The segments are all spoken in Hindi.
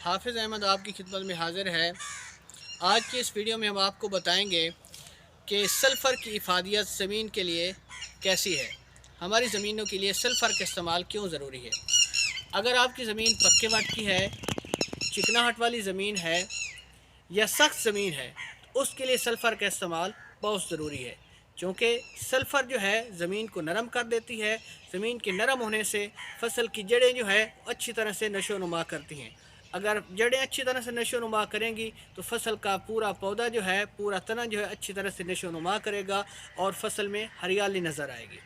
हाफिज़ अहमद आपकी खिदमत में हाज़िर है। आज की इस वीडियो में हम आपको बताएंगे कि सल्फ़र की इफ़ादियत ज़मीन के लिए कैसी है। हमारी ज़मीनों के लिए सल्फ़र का इस्तेमाल क्यों ज़रूरी है। अगर आपकी ज़मीन पक्के मट्टी की है, चिकनाहट वाली ज़मीन है या सख्त ज़मीन है तो उसके लिए सल्फ़र का इस्तेमाल बहुत ज़रूरी है, क्योंकि सल्फ़र जो है ज़मीन को नरम कर देती है। ज़मीन के नरम होने से फसल की जड़ें जो है अच्छी तरह से नशो नुमा करती हैं। अगर जड़ें अच्छी तरह से नशो नुमा करेंगी तो फसल का पूरा पौधा जो है, पूरा तना जो है अच्छी तरह से नशो नुमा करेगा और फसल में हरियाली नज़र आएगी।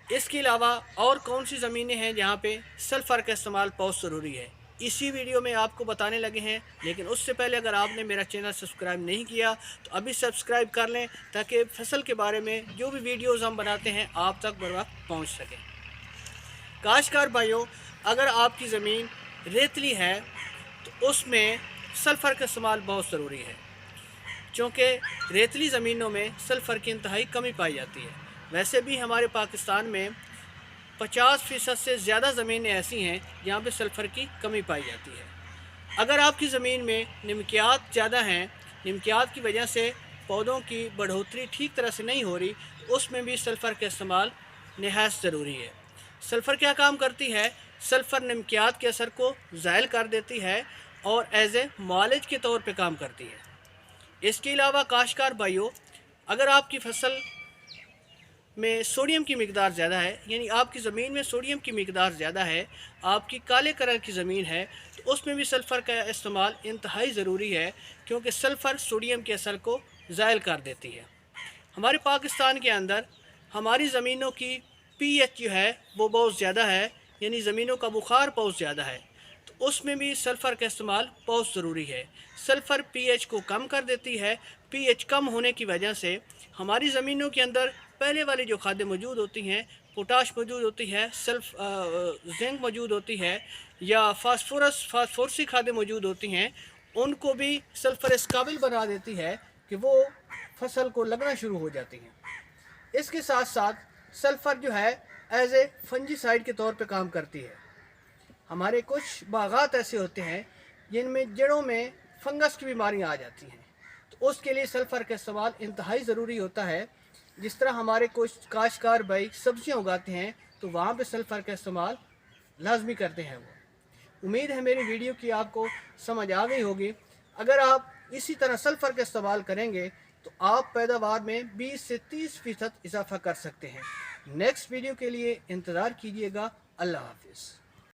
इसके अलावा और कौन सी ज़मीनें हैं जहाँ पे सल्फ़र का इस्तेमाल बहुत ज़रूरी है, इसी वीडियो में आपको बताने लगे हैं। लेकिन उससे पहले अगर आपने मेरा चैनल सब्सक्राइब नहीं किया तो अभी सब्सक्राइब कर लें, ताकि फसल के बारे में जो भी वीडियोज़ हम बनाते हैं आप तक बर वक्त पहुँच सकें। काश्तकार भाइयों, अगर आपकी ज़मीन रेतली है तो उसमें सल्फ़र का इस्तेमाल बहुत ज़रूरी है, क्योंकि रेतली ज़मीनों में सल्फ़र की इंतहाई कमी पाई जाती है। वैसे भी हमारे पाकिस्तान में 50% से ज़्यादा ज़मीनें ऐसी हैं जहाँ पे सल्फ़र की कमी पाई जाती है। अगर आपकी ज़मीन में नमकियात ज़्यादा हैं, नमकियात की वजह से पौधों की बढ़ोतरी ठीक तरह से नहीं हो रही, तो उसमें भी सल्फ़र का इस्तेमाल नहायत ज़रूरी है। सल्फ़र क्या काम करती है? सल्फ़र नमकियात के असर को ज़ायल कर देती है और एज़ ए मुआलिज के तौर पे काम करती है। इसके अलावा काश्तकार भाइयों, अगर आपकी फसल में सोडियम की मिकदार ज़्यादा है, यानी आपकी ज़मीन में सोडियम की मिकदार ज़्यादा है, आपकी काले कलर की ज़मीन है, तो उसमें भी सल्फ़र का इस्तेमाल इंतहाई ज़रूरी है, क्योंकि सल्फ़र सोडियम के असर को ज़ायल कर देती है। हमारे पाकिस्तान के अंदर हमारी ज़मीनों की पीएच जो है वो बहुत ज़्यादा है, यानी ज़मीनों का बुखार बहुत ज़्यादा है, तो उसमें भी सल्फ़र का इस्तेमाल बहुत ज़रूरी है। सल्फ़र पीएच को कम कर देती है। पीएच कम होने की वजह से हमारी ज़मीनों के अंदर पहले वाली जो खादें मौजूद होती हैं, पोटाश मौजूद होती है, जिंक मौजूद होती है, या फास्फोरसी खादें मौजूद होती हैं, उनको भी सल्फ़र इस काबिल बना देती है कि वो फसल को लगना शुरू हो जाती हैं। इसके साथ साथ सल्फ़र जो है एज ए फंजीसाइड के तौर पे काम करती है। हमारे कुछ बागात ऐसे होते हैं जिनमें जड़ों में फंगस की बीमारियां आ जाती हैं, तो उसके लिए सल्फ़र का इस्तेमाल इंतहाई ज़रूरी होता है। जिस तरह हमारे कुछ काश्तकार भाई सब्जियां उगाते हैं तो वहाँ पे सल्फ़र का इस्तेमाल लाजमी करते हैं वो। उम्मीद है मेरी वीडियो की आपको समझ आ गई होगी। अगर आप इसी तरह सल्फ़र का इस्तेमाल करेंगे तो आप पैदावार में 20 से 30% इजाफा कर सकते हैं। नेक्स्ट वीडियो के लिए इंतज़ार कीजिएगा। अल्लाह हाफिज़।